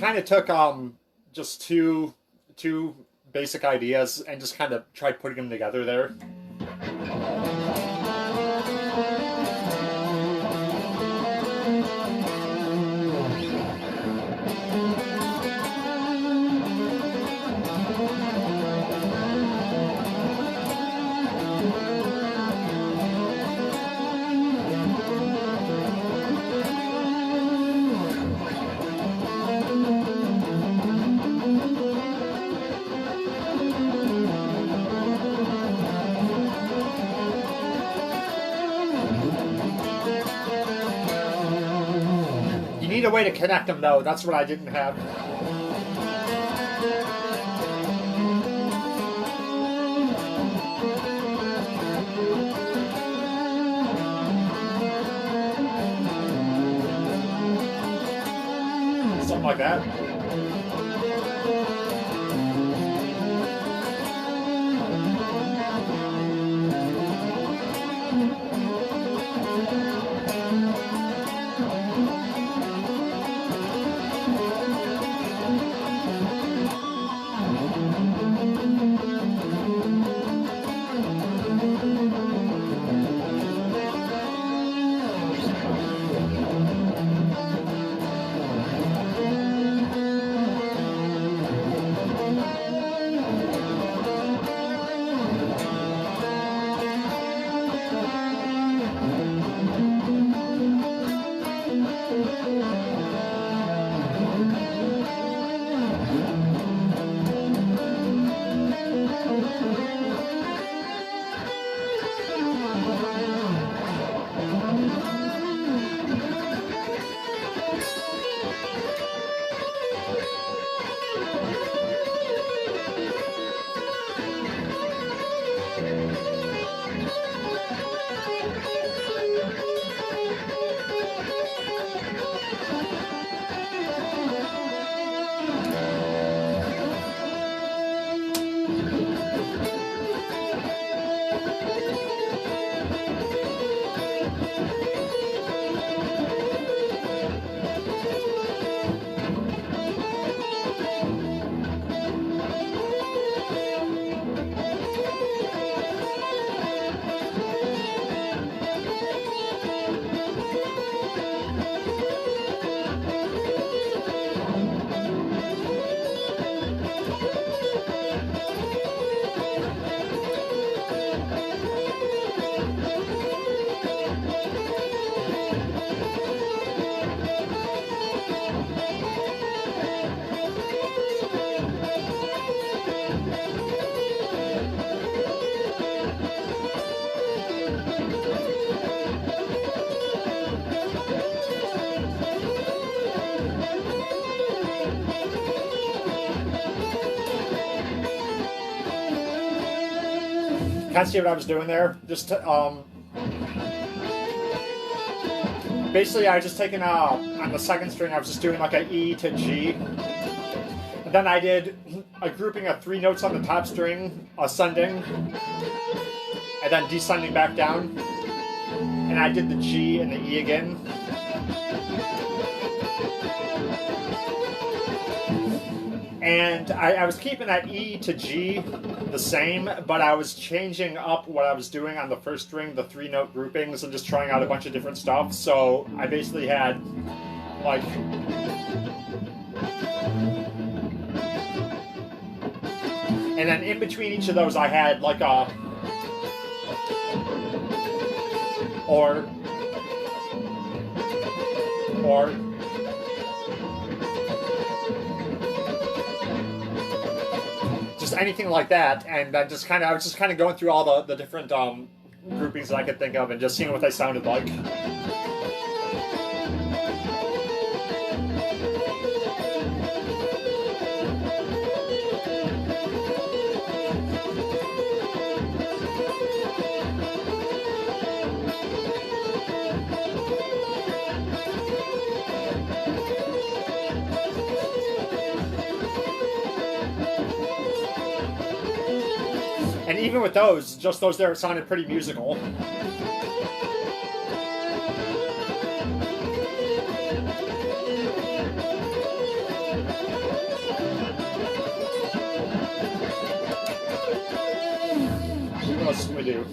kind of took just two basic ideas and just kind of tried putting them together there. You need a way to connect them, though. That's what I didn't have. Something like that. Kind of see what I was doing there. Just basically, I was just taking on the second string. I was just doing like a E to G, and then I did a grouping of 3 notes on the top string, ascending, and then descending back down, and I did the G and the E again. And I was keeping that E to G the same, but I was changing up what I was doing on the first string, the 3-note groupings, and just trying out a bunch of different stuff. So I basically had, like, and then in between each of those I had, like, a or just anything like that, and I was just kind of going through all the different groupings that I could think of and just seeing what they sounded like. And even with those, just those there sounded pretty musical. What else can we do?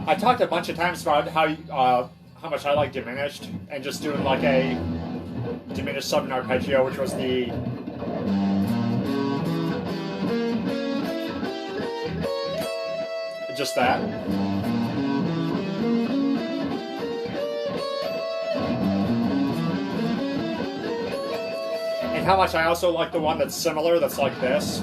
I talked a bunch of times about how much I like diminished, and just doing like a diminished 7 arpeggio, which was the just that. And how much I also like the one that's similar, that's like this.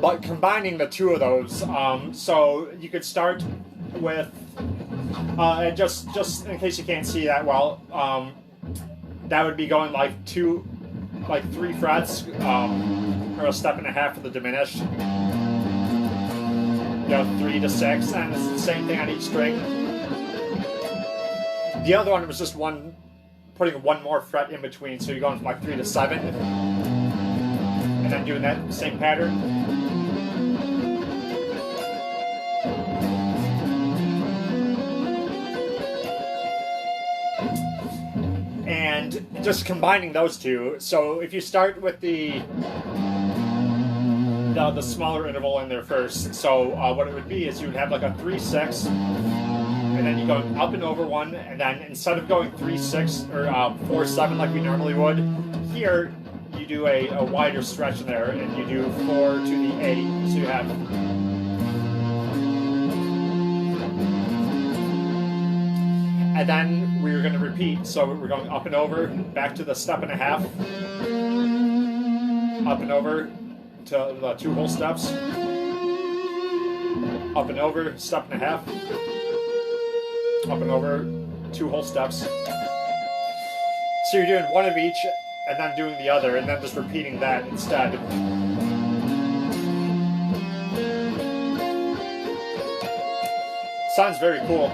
But combining the two of those, so you could start with, just in case you can't see that well, that would be going like 3 frets, or a step and a half for the diminished. 3 to 6, and it's the same thing on each string. The other one was just putting one more fret in between, so you're going from like 3 to 7, and then doing that same pattern. And just combining those two. So if you start with the smaller interval in there first, so what it would be is you would have like a 3-6, and then you go up and over one, and then instead of going 3-6 or 4-7 like we normally would, here you do a wider stretch in there, and you do 4 to the 8, so you have. And then we're going to repeat. So we're going up and over, back to the step and a half, up and over to the 2 whole steps, up and over, step and a half, up and over, 2 whole steps. So you're doing one of each, and then doing the other, and then just repeating that instead. Sounds very cool.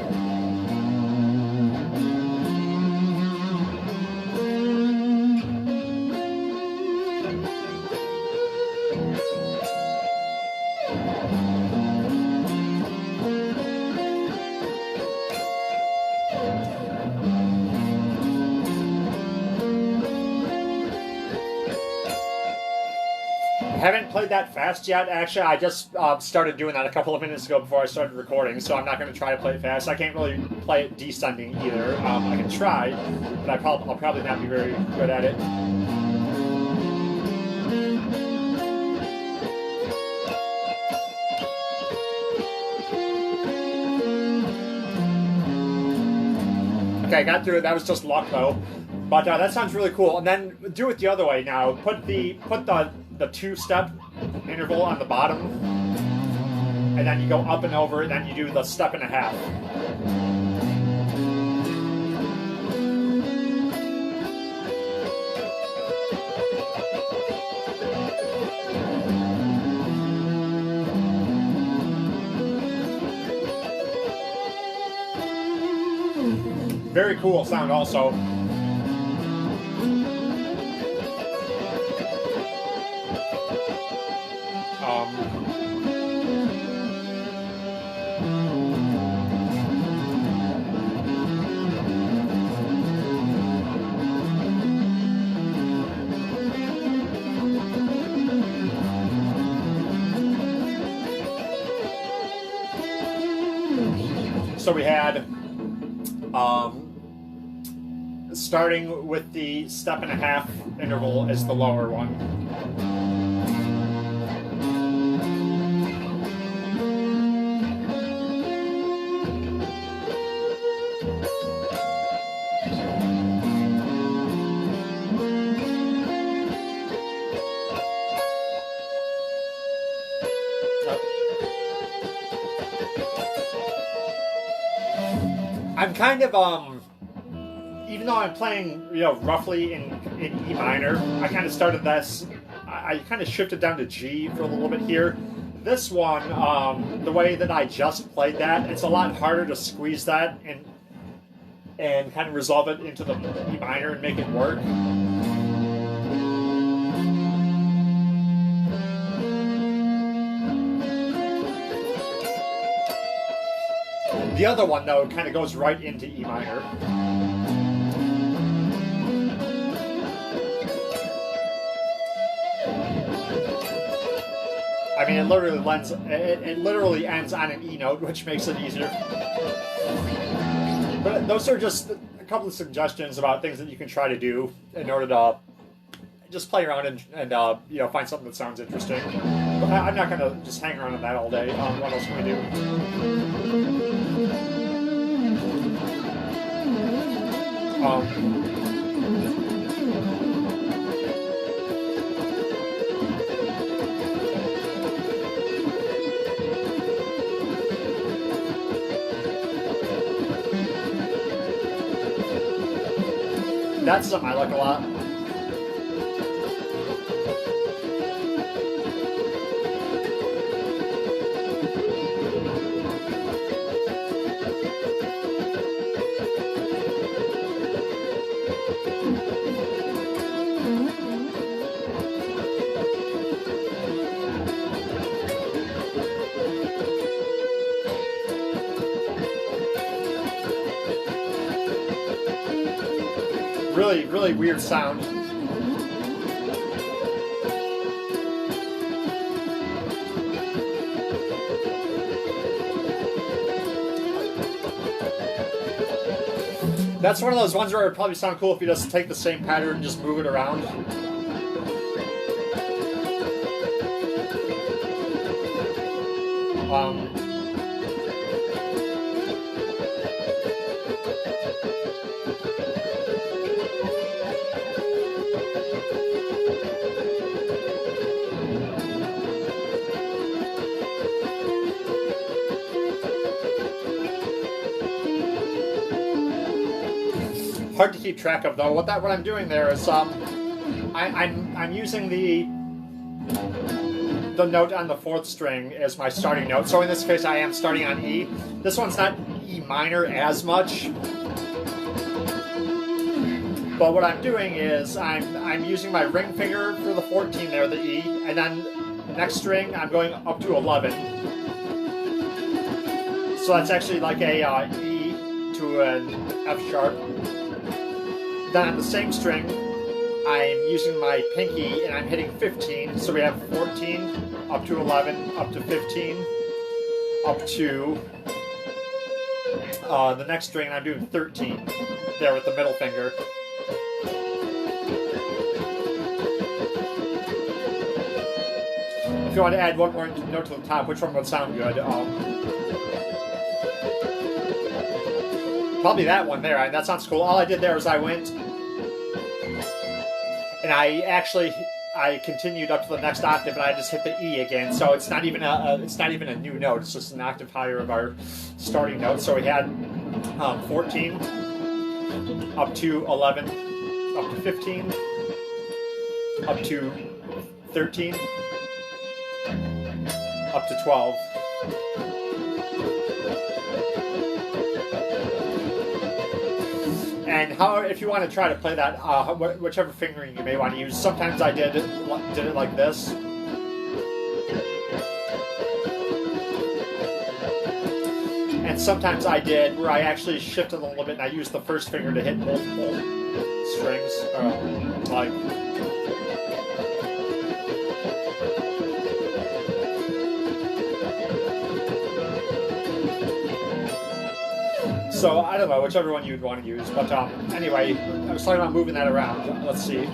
I haven't played that fast yet, actually. I just started doing that a couple of minutes ago before I started recording, so I'm not going to try to play it fast. I can't really play it descending either. I can try, but I'll probably not be very good at it. Okay, I got through it. That was just luck, though. But that sounds really cool. And then do it the other way now. Put the 2-step interval on the bottom, and then you go up and over, and then you do the step and a half. Very cool sound also. So we had starting with the step and a half interval as the lower one. I'm kind of even though I'm playing roughly in E minor, I kind of started this. I kind of shifted down to G for a little bit here. This one, the way that I just played that, it's a lot harder to squeeze that and kind of resolve it into the E minor and make it work. The other one, though, kind of goes right into E minor. I mean, it literally ends on an E note, which makes it easier. But those are just a couple of suggestions about things that you can try to do in order to just play around and you know, find something that sounds interesting. But I'm not going to just hang around on that all day. What else can we do? That's something I like a lot. Really weird sound. That's one of those ones where it would probably sound cool if you just take the same pattern and just move it around. Hard to keep track of though. What I'm doing there is I'm using the note on the fourth string as my starting note. So in this case, I am starting on E. This one's not E minor as much, but what I'm doing is I'm using my ring finger for the 14 there, the E, and then next string I'm going up to 11. So that's actually like a E to an F sharp. Then on the same string, I'm using my pinky and I'm hitting 15. So we have 14, up to 11, up to 15, up to the next string, and I'm doing 13 there with the middle finger. If you want to add one more note to the top, which one would sound good? Probably that one there. That sounds cool. All I did there was I went and I continued up to the next octave, and I just hit the E again. So it's not even a new note. It's just an octave higher of our starting note. So we had 14, up to 11, up to 15, up to 13, up to 12. And if you want to try to play that, whichever fingering you may want to use. Sometimes I did it like this. And sometimes I did where I actually shifted a little bit and I used the first finger to hit multiple strings. Like. So, I don't know, whichever one you'd want to use. But anyway, I was talking about moving that around. Let's see.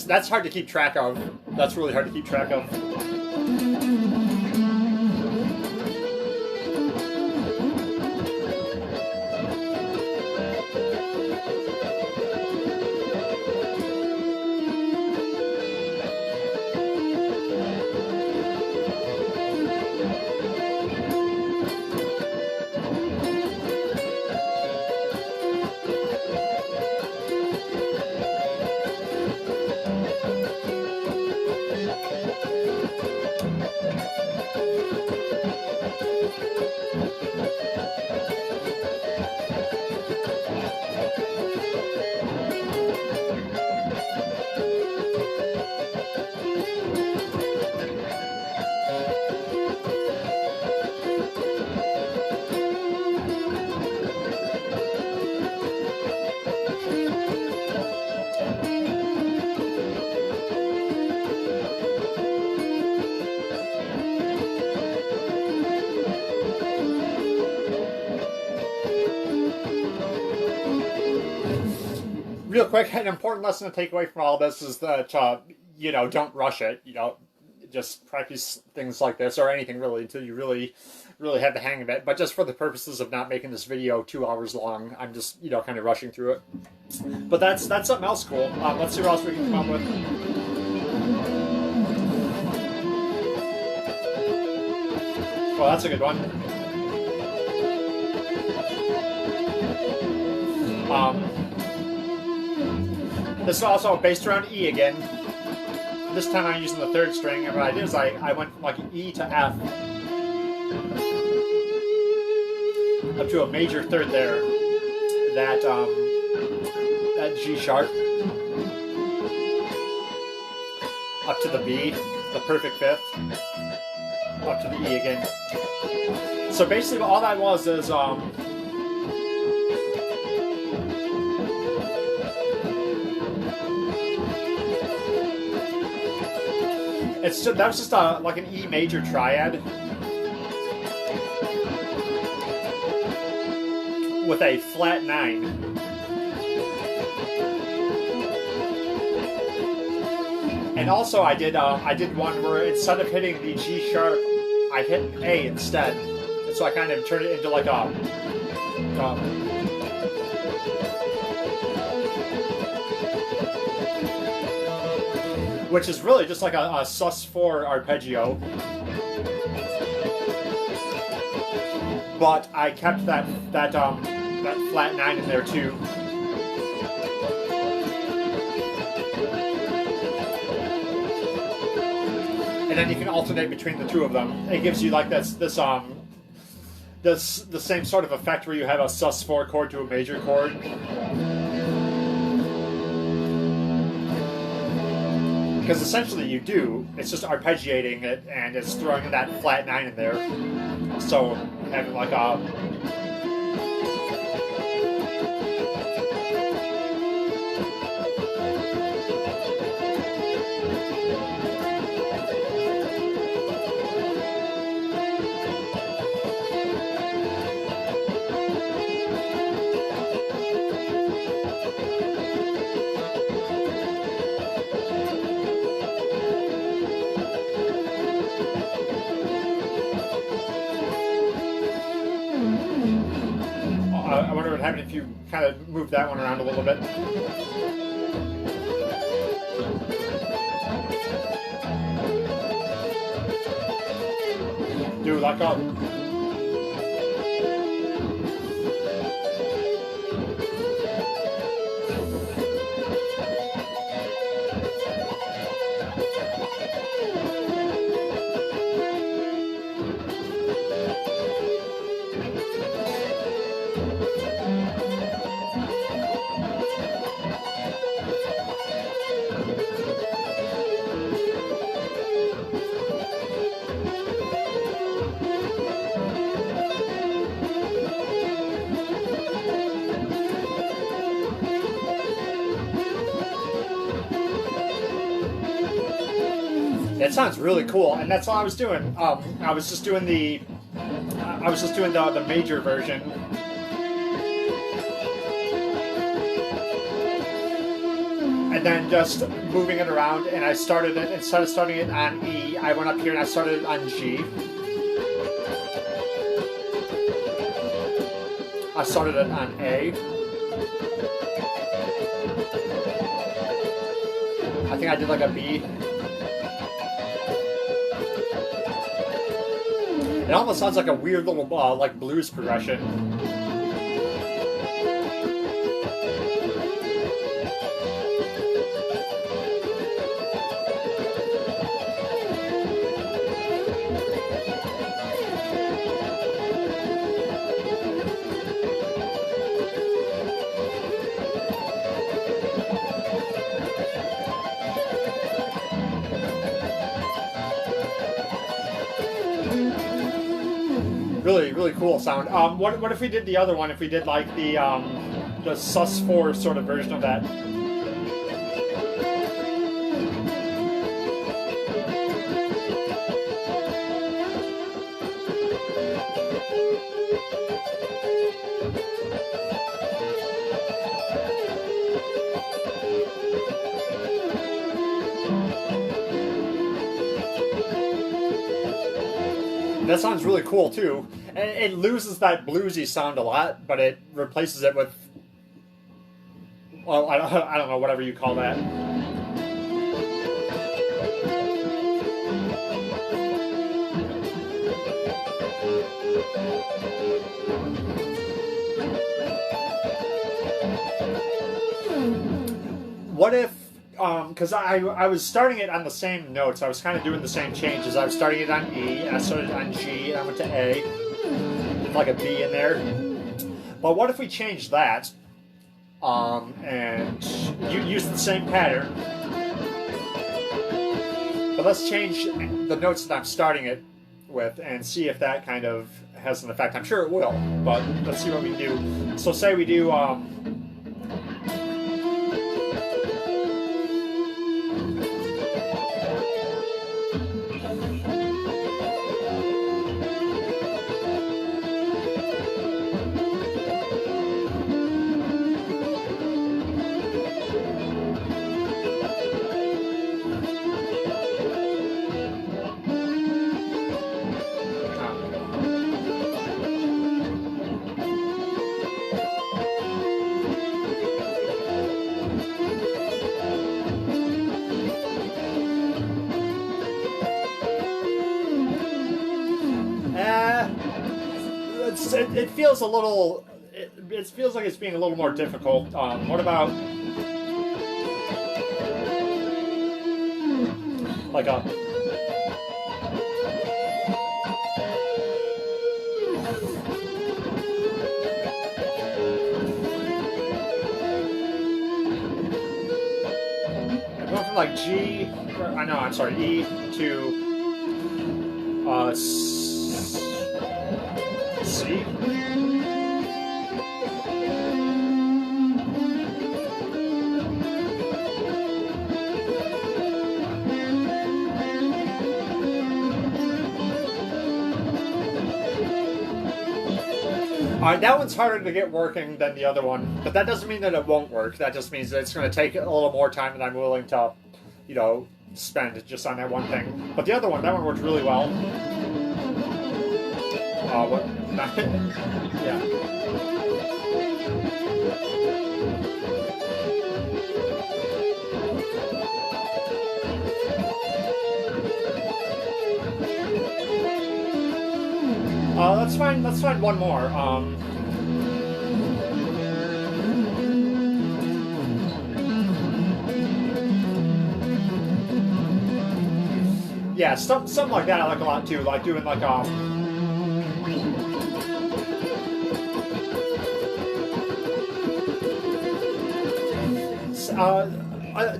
That's hard to keep track of. That's really hard to keep track of. real quick, an important lesson to take away from all this is that, you know, don't rush it. You know, just practice things like this, or anything really, until you really have the hang of it. But just for the purposes of not making this video 2 hours long, I'm just, you know, kind of rushing through it. But that's something else cool. Let's see what else we can come up with. Well, that's a good one. This is also based around E again. This time I'm using the 3rd string, and what I did is I went from like E to F up to a major 3rd there. That G sharp. Up to the B, the perfect 5th. Up to the E again. So basically all that was is that was just like an E major triad with a flat 9. And also I did one where instead of hitting the G sharp, I hit an A instead. And so I kind of turned it into like a which is really just like a sus4 arpeggio. But I kept that flat 9 in there too. And then you can alternate between the two of them. It gives you like the same sort of effect where you have a sus4 chord to a major chord. Because essentially you do, it's just arpeggiating it and it's throwing that flat 9 in there. So having like a I wonder what would happen if you kind of move that one around a little bit. Do like a... It sounds really cool, and that's all I was doing. I was just doing the major version. And then just moving it around, and I started it, instead of starting it on E, I went up here and I started it on G. I started it on A. I think I did like a B. It almost sounds like a weird little like blues progression. Really cool sound. What if we did the other one? If we did like the sus4 sort of version of that. That sounds really cool too. And it loses that bluesy sound a lot, but it replaces it with, well, I don't know, whatever you call that. What if, because I was starting it on the same notes, I was kind of doing the same changes. I was starting it on E, and I started on G, and I went to A, with like a B in there. But what if we changed that, and you use the same pattern, but let's change the notes that I'm starting it with and see if that kind of has an effect. I'm sure it will, but let's see what we can do. So say we do, it feels a little. It feels like it's being a little more difficult. What about like a? I'm going from like G. I know. I'm sorry. E to C. That one's harder to get working than the other one, but that doesn't mean that it won't work. That just means that it's going to take a little more time than I'm willing to, you know, spend just on that one thing. But the other one, that one worked really well. What? Yeah. Let's find one more. Yeah, something like that I like a lot too, like doing like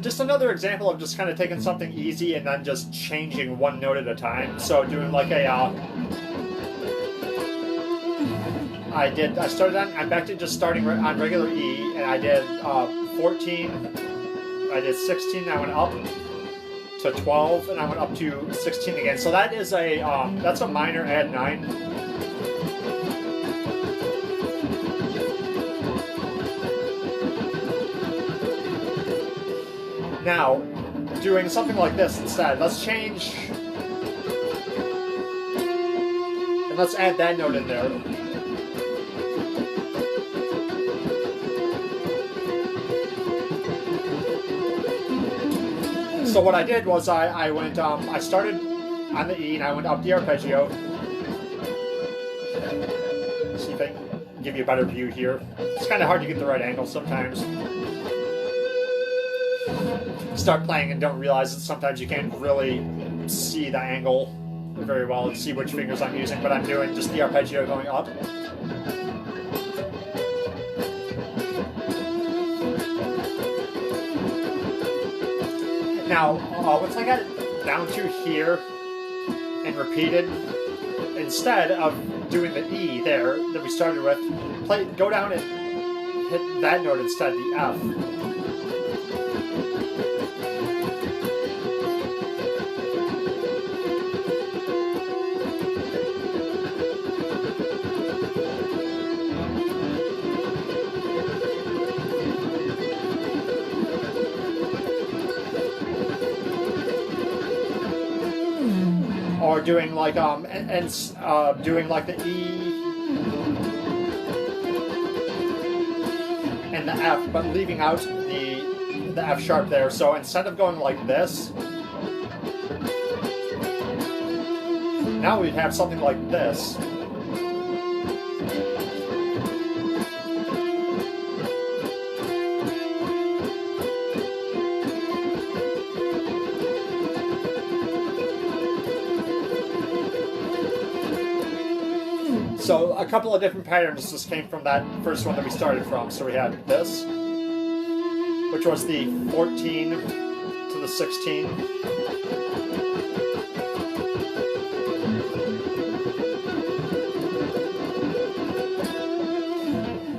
just another example of just kind of taking something easy and then just changing one note at a time. So doing like a I'm back to just starting on regular E, and I did 14, I did 16, I went up to 12, and I went up to 16 again. So that is that's a minor add 9. Now, doing something like this instead, let's change, and let's add that note in there. So what I did was I went, I started on the E and I went up the arpeggio. See if I can give you a better view here. It's kind of hard to get the right angle sometimes. Start playing and don't realize that sometimes you can't really see the angle very well and see which fingers I'm using, but I'm doing just the arpeggio going up. Now, once I got it down to here and repeated, instead of doing the E there that we started with, go down and hit that note instead, the F. or doing like doing like the E and the F, but leaving out the F sharp there. So instead of going like this, now we'd have something like this. So a couple of different patterns just came from that first one that we started from. So we had this, which was the 14 to the 16.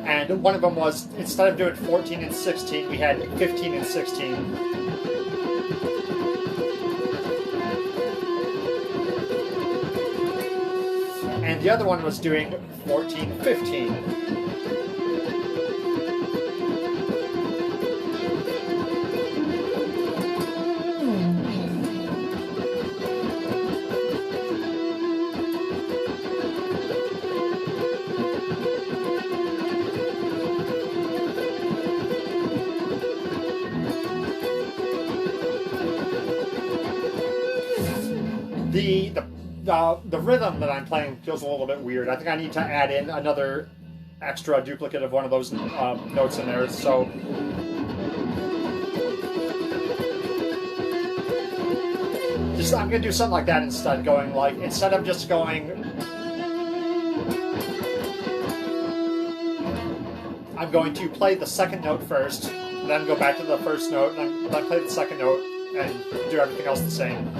And one of them was, instead of doing 14 and 16, we had 15 and 16. And the other one was doing 14, 15. The rhythm that I'm playing feels a little bit weird. I think I need to add in another extra duplicate of one of those notes in there. So I'm gonna do something like that instead. Going like, instead of just going, I'm going to play the second note first, then go back to the first note, and then play the second note, and do everything else the same.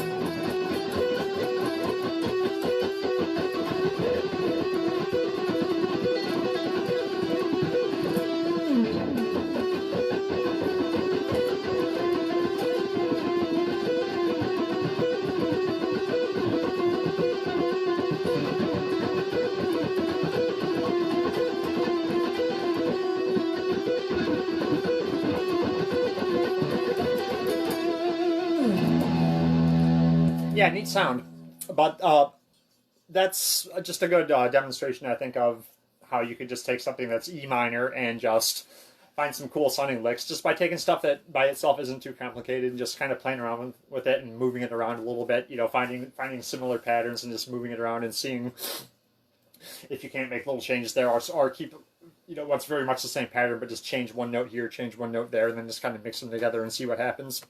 Yeah, neat sound. But that's just a good demonstration, I think, of how you could just take something that's E minor and just find some cool sounding licks just by taking stuff that by itself isn't too complicated and just kind of playing around with it and moving it around a little bit, you know, finding similar patterns and just moving it around and seeing if you can't make little changes there, or keep, you know, what's very much the same pattern, but just change one note here, change one note there, and then just kind of mix them together and see what happens.